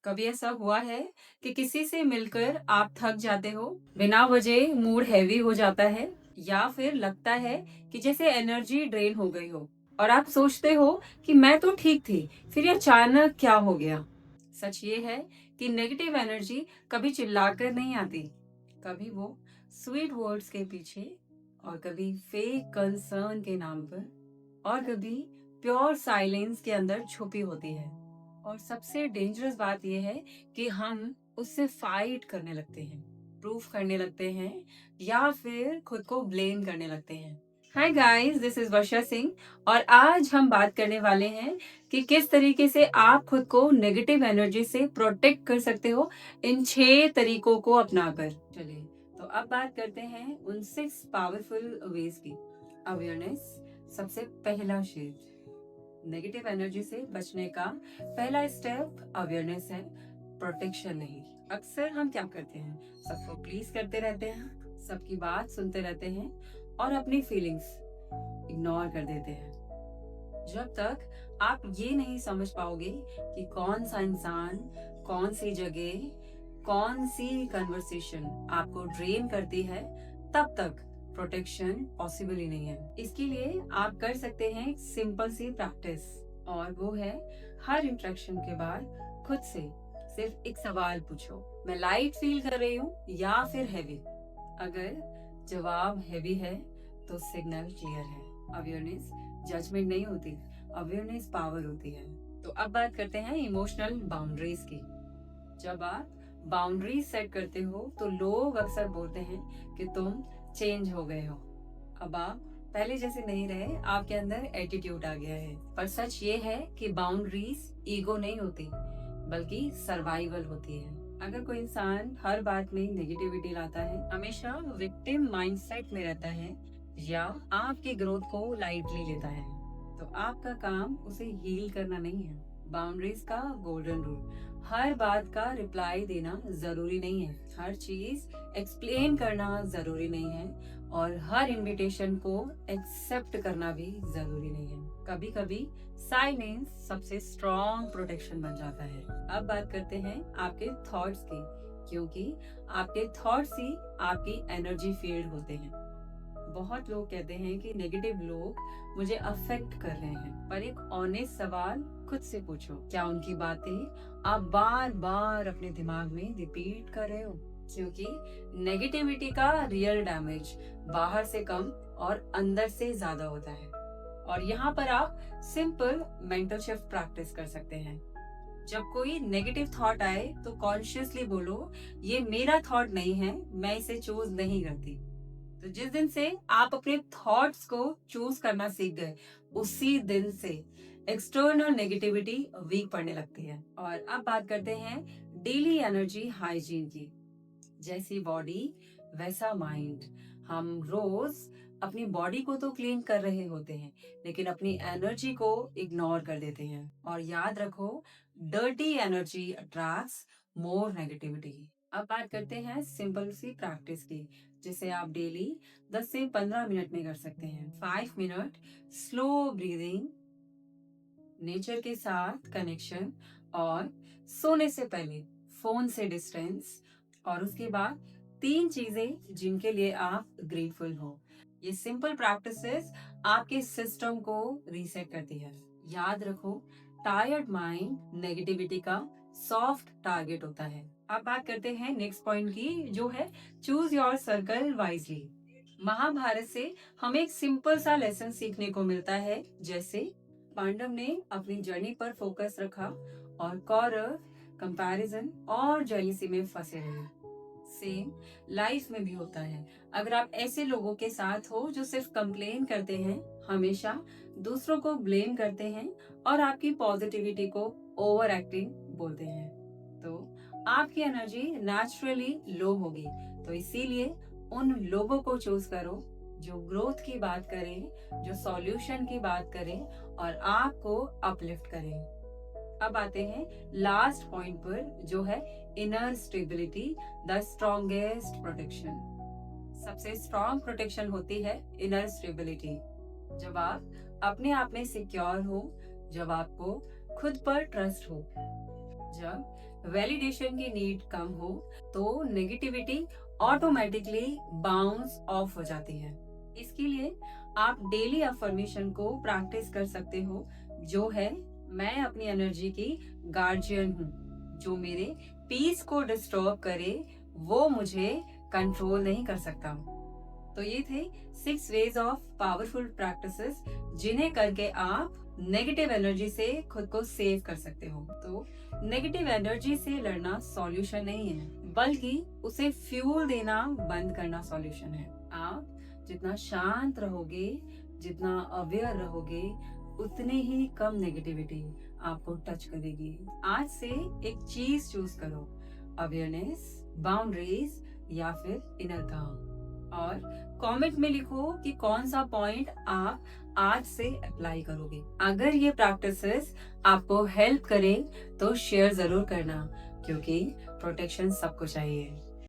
कभी ऐसा हुआ है कि किसी से मिलकर आप थक जाते हो, बिना वजह मूड हैवी हो जाता है या फिर लगता है कि जैसे एनर्जी ड्रेन हो गई हो और आप सोचते हो कि मैं तो ठीक थी, फिर ये अचानक क्या हो गया। सच ये है कि नेगेटिव एनर्जी कभी चिल्लाकर नहीं आती, कभी वो स्वीट वर्ड्स के पीछे और कभी फेक कंसर्न के नाम पर और कभी प्योर साइलेंस के अंदर छुपी होती है। और सबसे डेंजरस बात यह है कि हम उससे फाइट करने लगते हैं, प्रूफ करने लगते हैं या फिर खुद को ब्लेम करने लगते हैं। हाय गाइस, दिस इज वर्षा सिंह और आज हम बात करने वाले हैं कि किस तरीके से आप खुद को नेगेटिव एनर्जी से प्रोटेक्ट कर सकते हो इन 6 तरीकों को अपनाकर। चलिए, तो अब बात करते हैं उन 6 पावरफुल वेज की। अवेयरनेस सबसे पहला शेर। नेगेटिव एनर्जी से बचने का पहला स्टेप अवेयरनेस है, प्रोटेक्शन नहीं। अक्सर हम क्या करते हैं, सबको प्लीज करते रहते हैं, सबकी बात सुनते रहते हैं और अपनी फीलिंग्स इग्नोर कर देते हैं। जब तक आप ये नहीं समझ पाओगे कि कौन सा इंसान, कौन सी जगह, कौन सी कन्वर्सेशन आपको ड्रेन करती है, तब तक प्रोटेक्शन पॉसिबल ही नहीं है। इसके लिए आप कर सकते हैं एक सिंपल सी प्रैक्टिस, और वो है हर इंटरेक्शन के बाद खुद से सिर्फ एक सवाल पूछो, मैं लाइट फील कर रही हूँ या फिर हैवी। अगर जवाब हैवी है तो सिग्नल क्लियर है। अवेयरनेस जजमेंट नहीं होती, अवेयरनेस पावर होती है। तो अब बात करते हैं इमोशनल बाउंड्रीज की। जब आप बाउंड्रीज सेट करते हो तो लोग अक्सर बोलते हैं कि तुम चेंज हो गए हो, अब आप पहले जैसे नहीं रहे, आपके अंदर एटीट्यूड आ गया है। पर सच ये है कि बाउंड्रीज ईगो नहीं होती, बल्कि सर्वाइवल होती है। अगर कोई इंसान हर बात में नेगेटिविटी लाता है, हमेशा विक्टिम माइंडसेट में रहता है या आपकी ग्रोथ को लाइटली लेता है, तो आपका काम उसे हील करना नहीं है। बाउंड्रीज का गोल्डन रूल, हर बात का रिप्लाई देना जरूरी नहीं है, हर चीज एक्सप्लेन करना जरूरी नहीं है और हर इनविटेशन को एक्सेप्ट करना भी जरूरी नहीं है। कभी कभी साइलेंस सबसे स्ट्रॉन्ग प्रोटेक्शन बन जाता है। अब बात करते हैं आपके थॉट्स की, क्योंकि आपके थॉट्स ही आपकी एनर्जी फील्ड होते हैं। बहुत लोग कहते हैं कि नेगेटिव लोग मुझे अफेक्ट कर रहे हैं, पर एक ऑनेस्ट सवाल खुद से पूछो, क्या उनकी बातें आप बार बार अपने दिमाग में रिपीट कर रहे हो? क्योंकि नेगेटिविटी का रियल डैमेज बाहर से कम और अंदर से ज्यादा होता है। और यहाँ पर आप सिंपल मेंटल शिफ्ट प्रैक्टिस कर सकते हैं। जब कोई नेगेटिव थॉट आए तो कॉन्शियसली बोलो, ये मेरा थॉट नहीं है, मैं इसे चूज नहीं करती। तो जिस दिन से आप अपने थॉट्स को चूज करना सीख गए, उसी दिन से एक्सटर्नल नेगेटिविटी वीक पड़ने लगती है। और अब बात करते हैं डेली एनर्जी हाइजीन की। जैसी बॉडी वैसा माइंड। हम रोज अपनी बॉडी को तो क्लीन कर रहे होते हैं, लेकिन अपनी एनर्जी को इग्नोर कर देते हैं। और याद रखो, डर्टी एनर्जी अट्रैक्ट्स मोर नेगेटिविटी। अब बात करते हैं सिंपल सी प्रैक्टिस की, जिसे आप डेली 10 से 15 मिनट में कर सकते हैं। 5 मिनट स्लो ब्रीदिंग, नेचर के साथ कनेक्शन और सोने से पहले फोन से डिस्टेंस, और उसके बाद 3 चीजें जिनके लिए आप ग्रेटफुल हो। ये सिंपल प्रैक्टिसेस आपके सिस्टम को रीसेट करती है। याद रखो, टायर्ड माइंड नेगेटिविटी का सॉफ्ट टारगेट होता है। अब बात करते हैं नेक्स्ट पॉइंट की, जो है choose your circle wisely. Mahabharat से हमें एक सिंपल सा लेसन सीखने को मिलता है। जैसे पांडव ने अपनी जर्नी पर फोकस रखा और कौरव कंपैरिजन और जेलिसी में फंसे रहे। सेम लाइफ में भी होता है। अगर आप ऐसे लोगों के साथ हो जो सिर्फ कंप्लेन करते हैं, हमेशा दूसरों को ब्लेम करते हैं और आपकी पॉजिटिविटी को ओवर एक्टिंग बोलते हैं, तो आपकी एनर्जी नेचुरली लो होगी। तो इसीलिए उन लोगों को चूज करो जो ग्रोथ की बात करें, जो सॉल्यूशन की बात करें और आपको अपलिफ्ट करें। अब आते हैं लास्ट पॉइंट पर, जो है inner stability, the strongest protection. सबसे स्ट्रॉन्ग प्रोटेक्शन होती है इनर स्टेबिलिटी। जब आप अपने आप में सिक्योर हो, जब आपको खुद पर ट्रस्ट हो, जब वैलिडेशन की नीड कम हो तो नेगेटिविटी ऑटोमेटिकली बाउंस ऑफ हो जाती है। इसके लिए आप डेली अफर्मेशन को प्रैक्टिस कर सकते हो, जो है मैं अपनी एनर्जी की गार्जियन हूँ। जो मेरे पीस को डिस्टर्ब करे वो मुझे कंट्रोल नहीं कर सकता। तो ये थे 6 वेज ऑफ पावरफुल प्रैक्टिसेस जिन्हें करके आप नेगेटिव एनर्जी से खुद को सेव कर सकते हो। तो नेगेटिव एनर्जी से लड़ना सॉल्यूशन नहीं है, बल्कि उसे फ्यूल देना बंद करना सॉल्यूशन है। आप जितना शांत रहोगे, जितना अवेयर रहोगे, उतने ही कम नेगेटिविटी आपको टच करेगी। आज से एक चीज चूज करो, अवेयरनेस, बाउंड्रीज या फिर इनर काम। और कमेंट में लिखो कि कौन सा पॉइंट आप आज से अप्लाई करोगे। अगर ये प्रैक्टिसेस आपको हेल्प करे तो शेयर जरूर करना, क्योंकि प्रोटेक्शन सबको चाहिए।